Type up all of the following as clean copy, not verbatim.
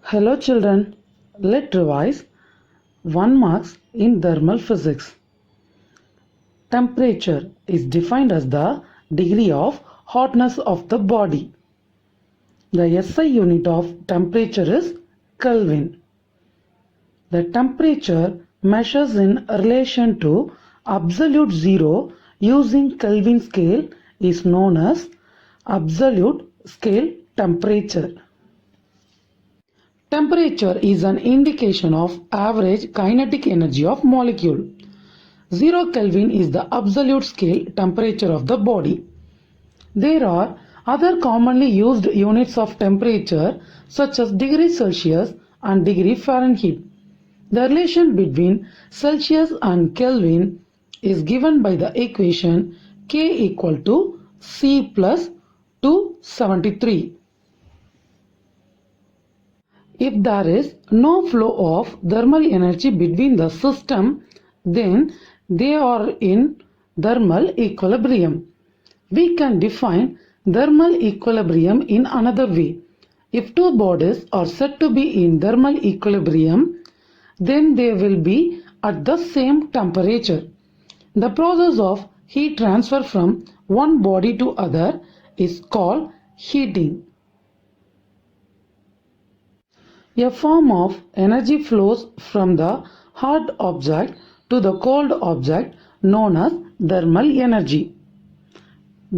Hello children, let's revise 1 marks in thermal physics. Temperature is defined as the degree of hotness of the body. The SI unit of temperature is Kelvin. The temperature measures in relation to absolute zero using Kelvin scale is known as absolute scale temperature. Temperature is an indication of average kinetic energy of molecule. 0 Kelvin is the absolute scale temperature of the body. There are other commonly used units of temperature such as degree Celsius and degree Fahrenheit. The relation between Celsius and Kelvin is given by the equation K equal to C plus 273. If there is no flow of thermal energy between the system, then they are in thermal equilibrium. We can define thermal equilibrium in another way. If two bodies are said to be in thermal equilibrium, then they will be at the same temperature. The process of heat transfer from one body to other is called heating. A form of energy flows from the hot object to the cold object known as thermal energy.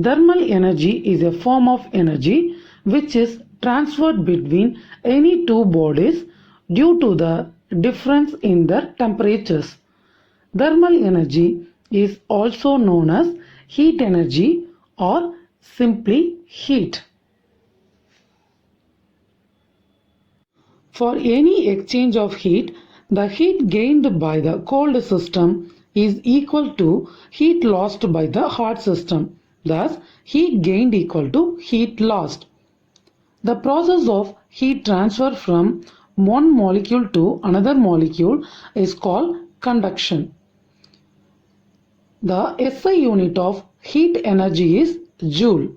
Thermal energy is a form of energy which is transferred between any two bodies due to the difference in their temperatures. Thermal energy is also known as heat energy or simply heat. For any exchange of heat, the heat gained by the cold system is equal to heat lost by the hot system. Thus, heat gained equal to heat lost. The process of heat transfer from one molecule to another molecule is called conduction. The SI unit of heat energy is joule.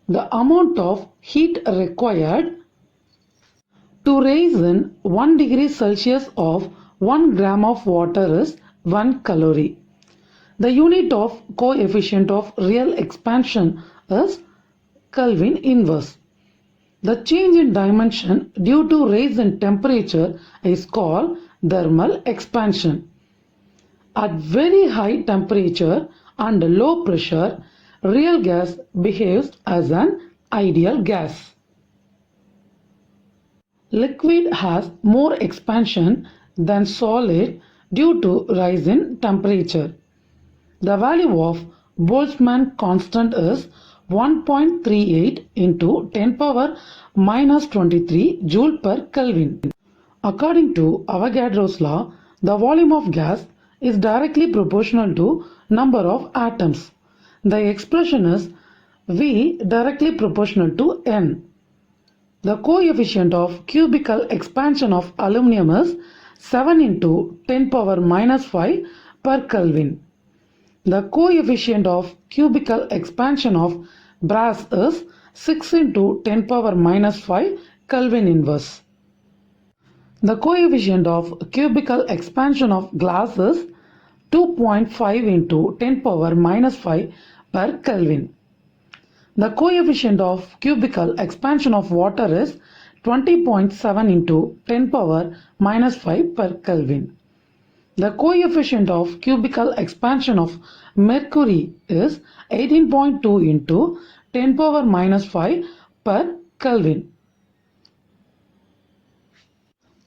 The amount of heat required to raise in 1 degree Celsius of 1 gram of water is 1 calorie. The unit of coefficient of real expansion is Kelvin inverse. The change in dimension due to rise in temperature is called thermal expansion. At very high temperature and low pressure, real gas behaves as an ideal gas. Liquid has more expansion than solid due to rise in temperature. The value of Boltzmann constant is 1.38 into 10 power minus 23 joule per Kelvin. According to Avogadro's law, the volume of gas is directly proportional to number of atoms. The expression is V directly proportional to N. The coefficient of cubical expansion of aluminum is 7 into 10 power minus 5 per Kelvin. The coefficient of cubical expansion of brass is 6 into 10 power minus 5 Kelvin inverse. The coefficient of cubical expansion of glass is 2.5 into 10 power minus 5 per Kelvin. The coefficient of cubical expansion of water is 20.7 into 10 power minus 5 per Kelvin. The coefficient of cubical expansion of mercury is 18.2 into 10 power minus 5 per Kelvin.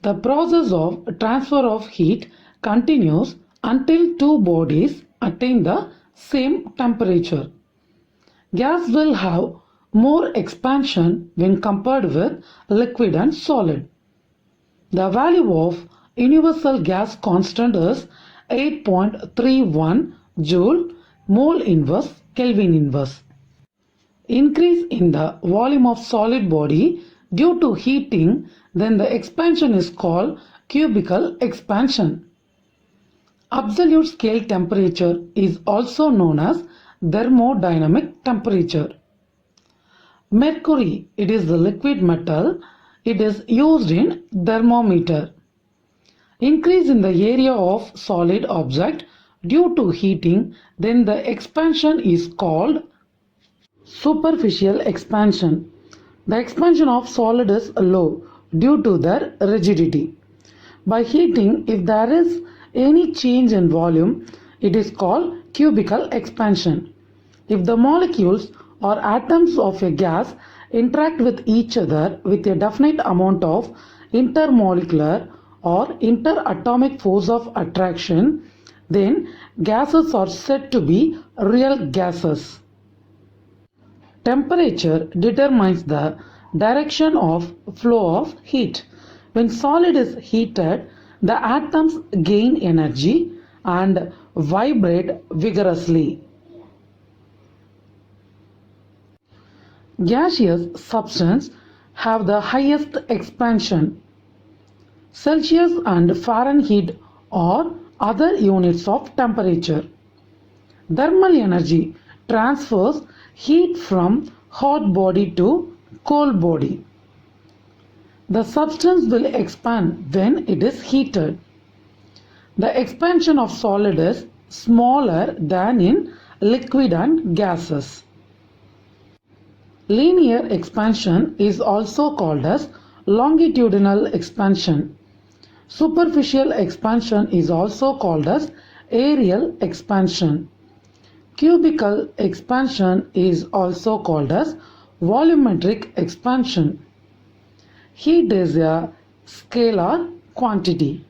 The process of transfer of heat continues until two bodies attain the same temperature. Gas will have more expansion when compared with liquid and solid. The value of universal gas constant is 8.31 joule mole inverse Kelvin inverse. Increase in the volume of solid body due to heating, then the expansion is called cubical expansion. Absolute scale temperature is also known as thermodynamic temperature. Mercury, it is the liquid metal, It is used in thermometer. Increase in the area of solid object due to heating, then the expansion is called superficial expansion. The expansion of solid is low due to their rigidity. By heating, if there is any change in volume, it is called cubical expansion. If the molecules or atoms of a gas interact with each other with a definite amount of intermolecular or interatomic force of attraction, then gases are said to be real gases. Temperature determines the direction of flow of heat. When solid is heated, the atoms gain energy and vibrate vigorously. Gaseous substances have the highest expansion. Celsius and Fahrenheit are other units of temperature. Thermal energy transfers heat from hot body to cold body. The substance will expand when it is heated. The expansion of solid is smaller than in liquid and gases. Linear expansion is also called as longitudinal expansion. Superficial expansion is also called as aerial expansion. Cubical expansion is also called as volumetric expansion. Heat is a scalar quantity.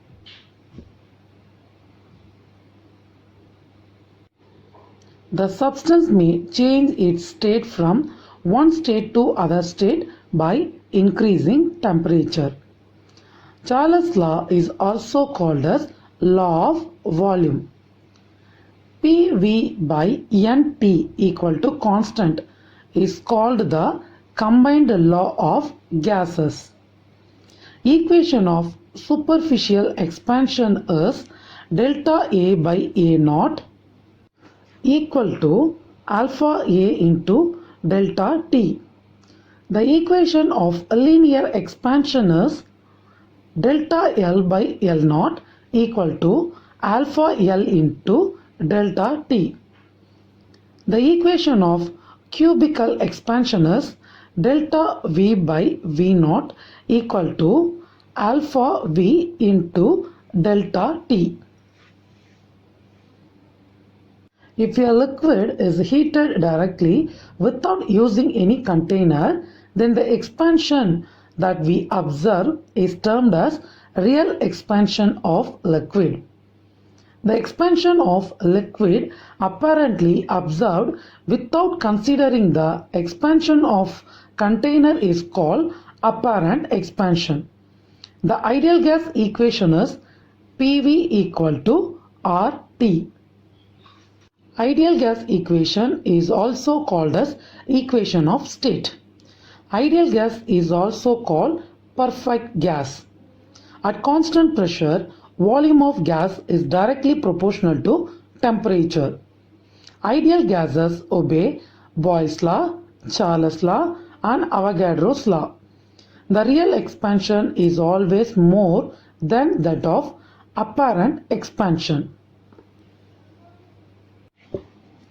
The substance may change its state from one state to other state by increasing temperature. Charles' law is also called as law of volume. PV by NT equal to constant is called the combined law of gases. Equation of superficial expansion is delta A by A naught equal to alpha A into delta T. The equation of linear expansion is delta L by L naught equal to alpha L into delta T. The equation of cubical expansion is delta V by V naught equal to alpha V into delta T. If a liquid is heated directly without using any container, then the expansion that we observe is termed as real expansion of liquid. The expansion of liquid apparently observed without considering the expansion of container is called apparent expansion. The ideal gas equation is PV equal to RT. Ideal gas equation is also called as equation of state. Ideal gas is also called perfect gas. At constant pressure, volume of gas is directly proportional to temperature. Ideal gases obey Boyle's law, Charles' law, and Avogadro's law. The real expansion is always more than that of apparent expansion.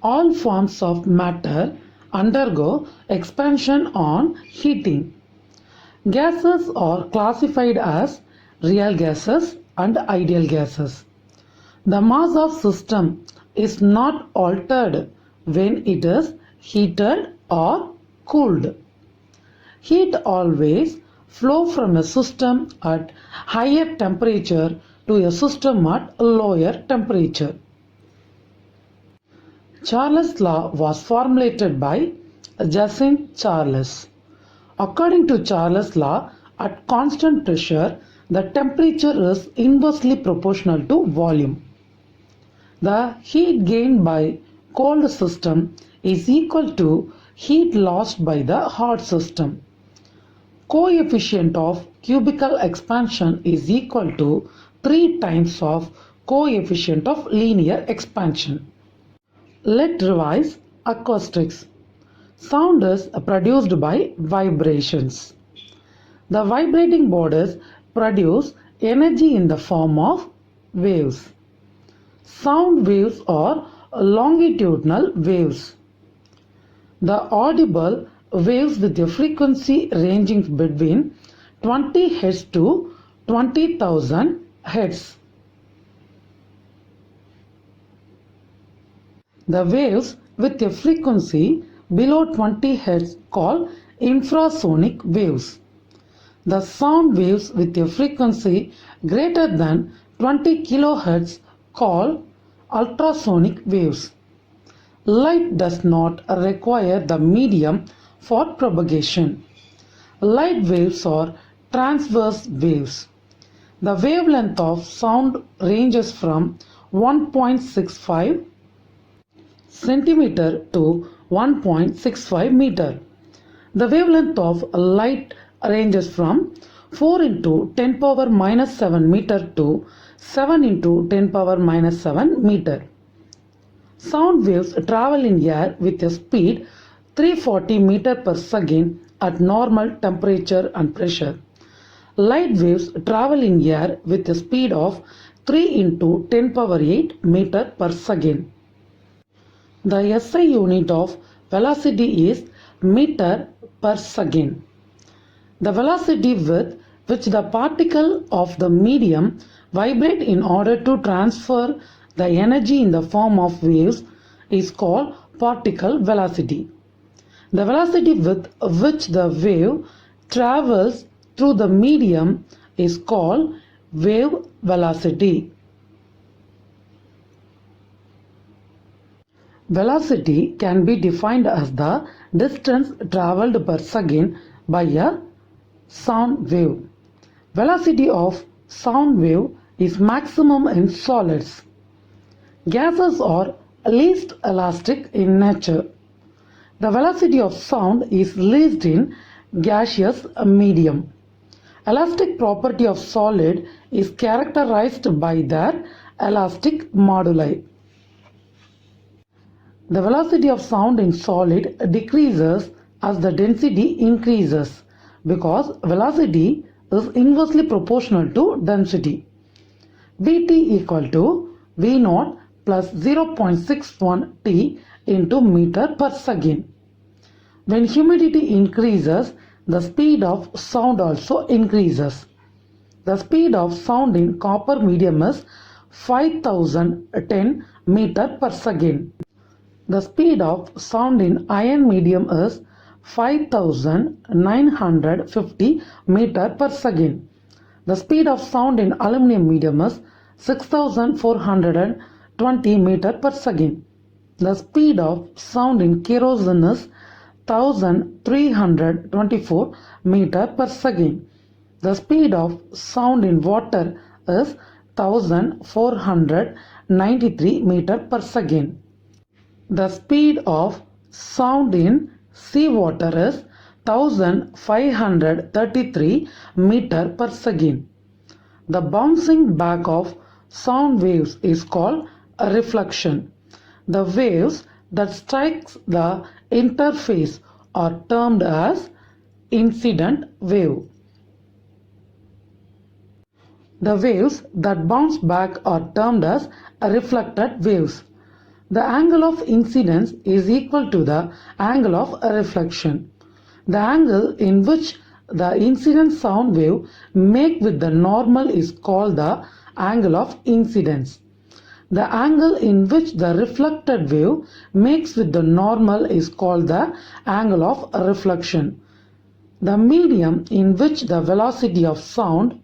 All forms of matter undergo expansion on heating. Gases are classified as real gases and ideal gases. The mass of system is not altered when it is heated or cooled. Heat always flow from a system at higher temperature to a system at lower temperature. Charles' law was formulated by Jacinthe Charles. According to Charles' law, at constant pressure, the temperature is inversely proportional to volume. The heat gained by cold system is equal to heat lost by the hot system. Coefficient of cubical expansion is equal to 3 times of coefficient of linear expansion. Let's revise acoustics. Sound is produced by vibrations. The vibrating bodies produce energy in the form of waves. Sound waves are longitudinal waves. The audible waves with a frequency ranging between 20 Hz to 20,000 Hz. The waves with a frequency below 20 Hz called infrasonic waves. The sound waves with a frequency greater than 20 kHz called ultrasonic waves. Light does not require the medium for propagation. Light waves are transverse waves. The wavelength of sound ranges from 1.65 centimeter to 1.65 meter. The wavelength of light ranges from 4 into 10 power minus 7 meter to 7 into 10 power minus 7 meter. Sound waves travel in air with a speed 340 meter per second at normal temperature and pressure. Light waves travel in air with a speed of 3 into 10 power 8 meter per second. The SI unit of velocity is meter per second. The velocity with which the particle of the medium vibrate in order to transfer the energy in the form of waves is called particle velocity. The velocity with which the wave travels through the medium is called wave velocity. Velocity can be defined as the distance traveled per second by a sound wave. Velocity of sound wave is maximum in solids. Gases are least elastic in nature. The velocity of sound is least in gaseous medium. Elastic property of solid is characterized by their elastic moduli. The velocity of sound in solid decreases as the density increases because velocity is inversely proportional to density. Vt equal to V0 plus 0.61 T into meter per second. When humidity increases, the speed of sound also increases. The speed of sound in copper medium is 5010 meter per second. The speed of sound in iron medium is 5950 meter per second. The speed of sound in aluminum medium is 6420 meter per second. The speed of sound in kerosene is 1324 meter per second. The speed of sound in water is 1493 meter per second. The speed of sound in seawater is 1533 meter per second. The bouncing back of sound waves is called a reflection. The waves that strikes the interface are termed as incident wave. The waves that bounce back are termed as reflected waves. The angle of incidence is equal to the angle of reflection. The angle in which the incident sound wave make with the normal is called the angle of incidence. The angle in which the reflected wave makes with the normal is called the angle of reflection. The medium in which the velocity of sound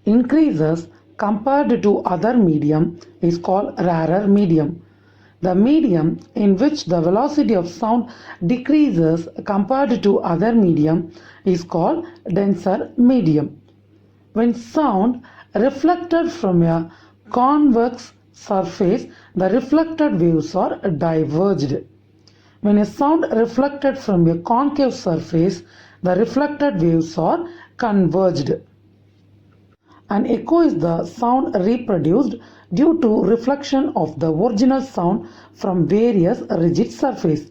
increases compared to other medium is called rarer medium. The medium in which the velocity of sound decreases compared to other medium is called denser medium. When sound reflected from a convex surface, the reflected waves are diverged. When a sound reflected from a concave surface, the reflected waves are converged. An echo is the sound reproduced due to reflection of the original sound from various rigid surface.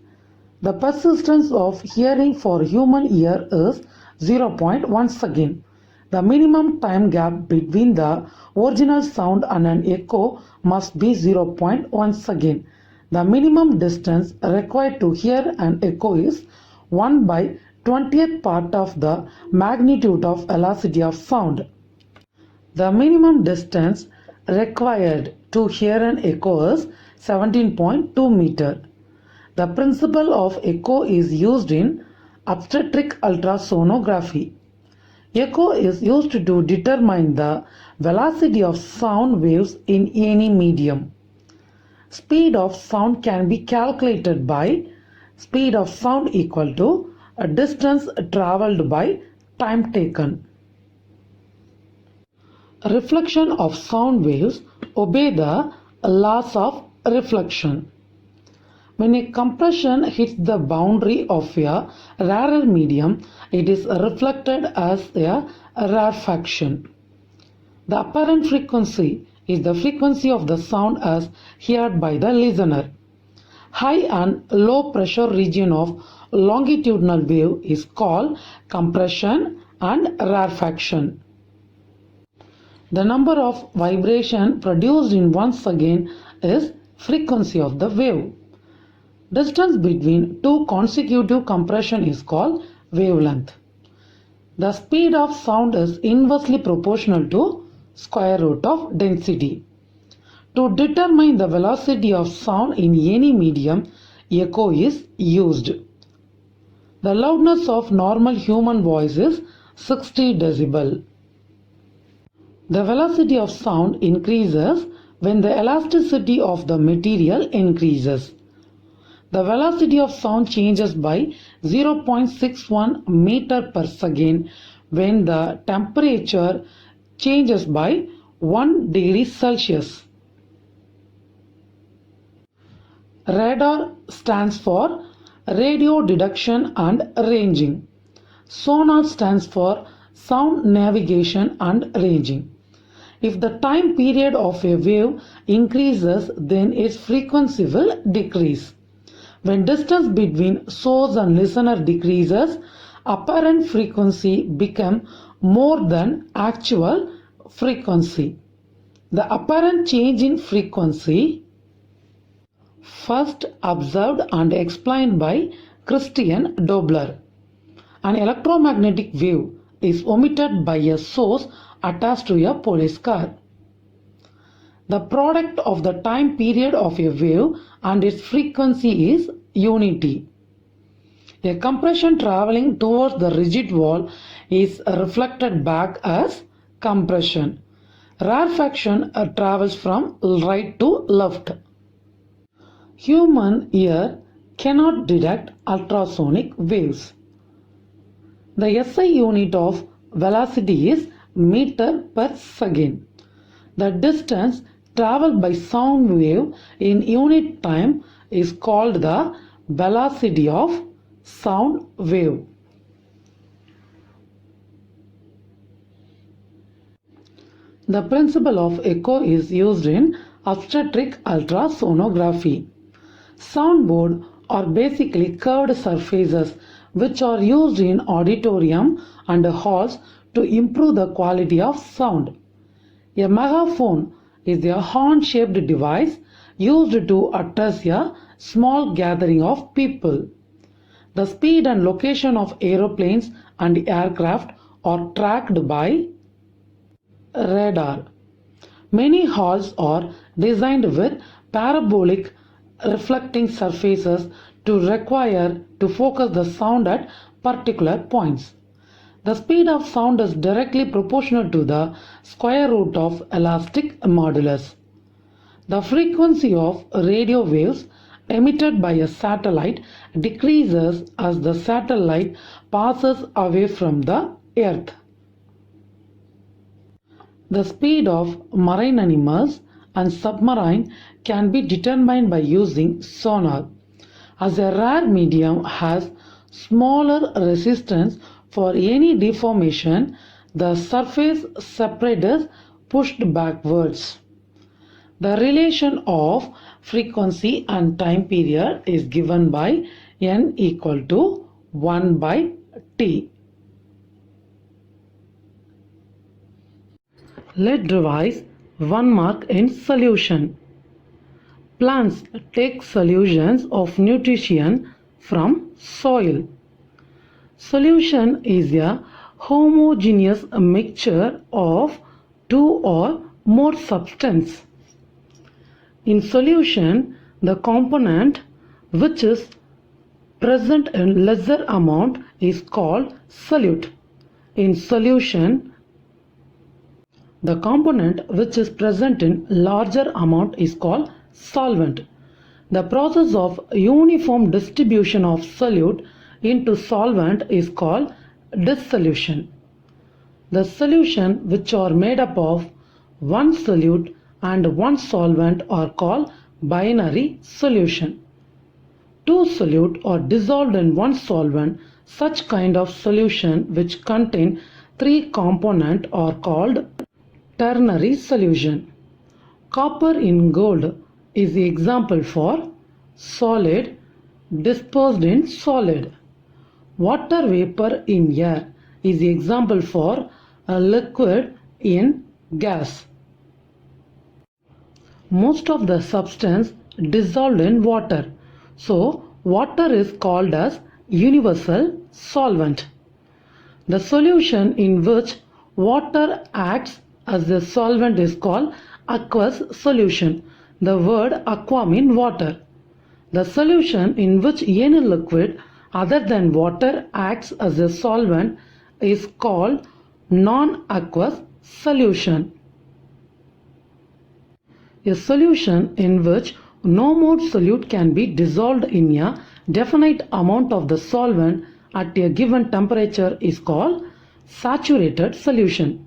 The persistence of hearing for human ear is 0.1 second. The minimum time gap between the original sound and an echo must be 0.1 second. The minimum distance required to hear an echo is 1 by 20th part of the magnitude of velocity of sound. The minimum distance required to hear an echo is 17.2 meter. The principle of echo is used in obstetric ultrasonography. Echo is used to determine the velocity of sound waves in any medium. Speed of sound can be calculated by speed of sound equal to a distance traveled by time taken. Reflection of sound waves obey the laws of reflection. When a compression hits the boundary of a rarer medium, it is reflected as a rarefaction. The apparent frequency is the frequency of the sound as heard by the listener. High and low pressure region of longitudinal wave is called compression and rarefaction. The number of vibration produced in 1 second is frequency of the wave. Distance between two consecutive compression is called wavelength. The speed of sound is inversely proportional to square root of density. To determine the velocity of sound in any medium, echo is used. The loudness of normal human voice is 60 decibel. The velocity of sound increases when the elasticity of the material increases. The velocity of sound changes by 0.61 meter per second when the temperature changes by 1 degree Celsius. Radar stands for radio detection and ranging. Sonar stands for sound navigation and ranging. If the time period of a wave increases, then its frequency will decrease. When distance between source and listener decreases, apparent frequency becomes more than actual frequency. The apparent change in frequency, first observed and explained by Christian Dobler. An electromagnetic wave is emitted by a source attached to a police car. The product of the time period of a wave and its frequency is unity. A compression traveling towards the rigid wall is reflected back as compression. Rarefaction travels from right to left. Human ear cannot detect ultrasonic waves. The SI unit of velocity is meter per second. The distance traveled by sound wave in unit time is called the velocity of sound wave. The principle of echo is used in obstetric ultrasonography. Soundboard are basically curved surfaces which are used in auditorium and halls to improve the quality of sound. A megaphone is a horn-shaped device used to address a small gathering of people. The speed and location of aeroplanes and aircraft are tracked by radar. Many halls are designed with parabolic reflecting surfaces to focus the sound at particular points. The speed of sound is directly proportional to the square root of elastic modulus. The frequency of radio waves emitted by a satellite decreases as the satellite passes away from the Earth. The speed of marine animals and submarine can be determined by using sonar. As a rare medium has smaller resistance for any deformation, the surface separator is pushed backwards. The relation of frequency and time period is given by n equal to 1 by t. Let's revise 1 mark in solution. Plants take solutions of nutrition from soil. Solution is a homogeneous mixture of two or more substances. In solution, the component which is present in lesser amount is called solute. In solution, the component which is present in larger amount is called solvent. The process of uniform distribution of solute into solvent is called dissolution. The solution which are made up of one solute and one solvent are called binary solution. Two solute are dissolved in one solvent. Such kind of solution which contain three components are called ternary solution. Copper in gold is the example for solid dispersed in solid. Water vapor in air is the example for a liquid in gas. Most of the substance dissolved in water. So, water is called as universal solvent. The solution in which water acts as the solvent is called aqueous solution. The word aqua means water. The solution in which any liquid other than water acts as a solvent is called non-aqueous solution. A solution in which no more solute can be dissolved in a definite amount of the solvent at a given temperature is called saturated solution.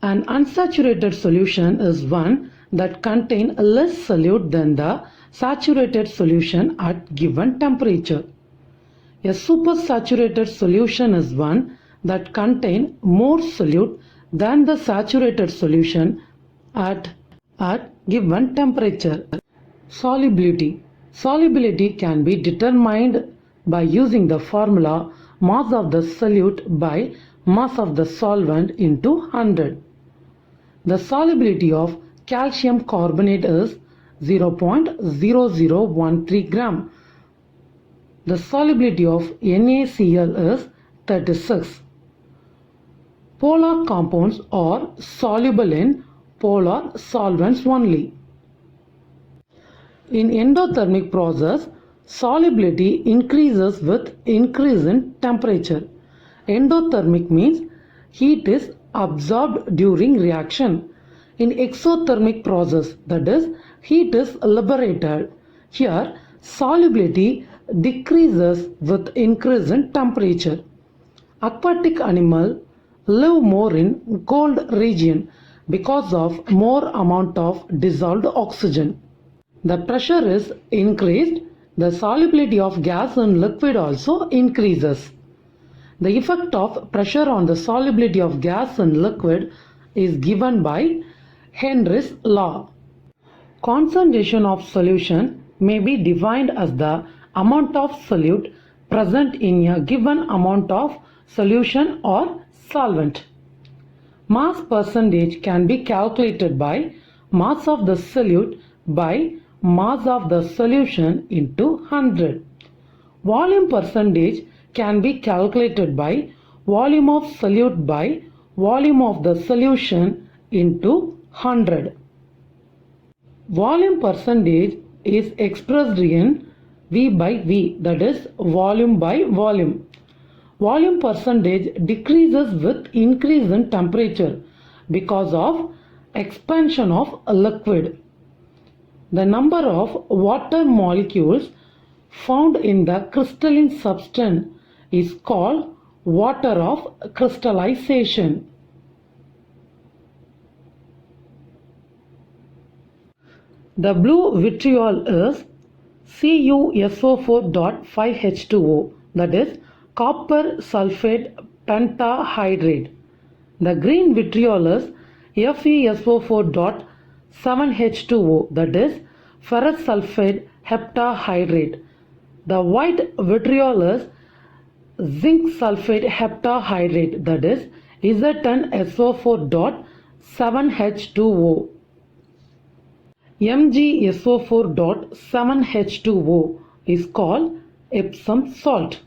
An unsaturated solution is one that contains less solute than the saturated solution at given temperature. A supersaturated solution is one that contains more solute than the saturated solution at given temperature. Solubility. Solubility can be determined by using the formula mass of the solute by mass of the solvent into 100. The solubility of calcium carbonate is 0.0013 gram. The solubility of NaCl is 36. Polar compounds are soluble in polar solvents only. In endothermic process, solubility increases with increase in temperature. Endothermic means heat is absorbed during reaction. In exothermic process, that is, heat is liberated. Here, solubility decreases with increase in temperature. Aquatic animals live more in cold region because of more amount of dissolved oxygen. The pressure is increased, the solubility of gas and liquid also increases. The effect of pressure on the solubility of gas and liquid is given by Henry's law. Concentration of solution may be defined as the amount of solute present in a given amount of solution or solvent. Mass percentage can be calculated by mass of the solute by mass of the solution into 100. Volume percentage can be calculated by volume of solute by volume of the solution into 100. Volume percentage is expressed in V by V, that is volume by volume. Volume percentage decreases with increase in temperature because of expansion of a liquid. The number of water molecules found in the crystalline substance is called water of crystallization. The blue vitriol is CuSO4.5H2O, that is copper sulfate pentahydrate. The green vitriol is FeSO4.7H2O, that is ferrous sulfate heptahydrate. The white vitriol is zinc sulfate heptahydrate, that is ZnSO4. 7H2O. MgSO4.7H2O is called Epsom salt.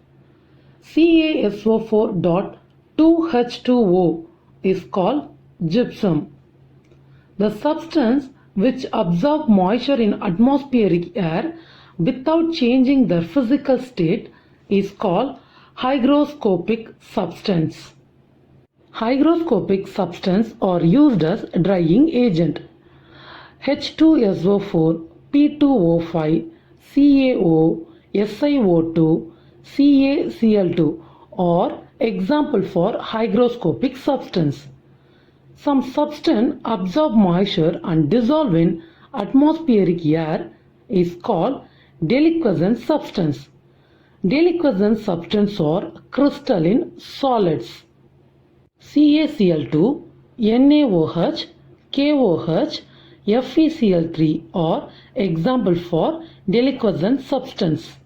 CaSO4.2H2O is called gypsum. The substance which absorb moisture in atmospheric air without changing their physical state is called hygroscopic substance. Hygroscopic substances are used as drying agent. H2SO4, P2O5, CaO, SiO2, CaCl2 are example for hygroscopic substance. Some substance absorb moisture and dissolve in atmospheric air is called deliquescent substance. Deliquescent substances are crystalline solids. CaCl2, NaOH, KOH, FeCl3 are example for deliquescent substance.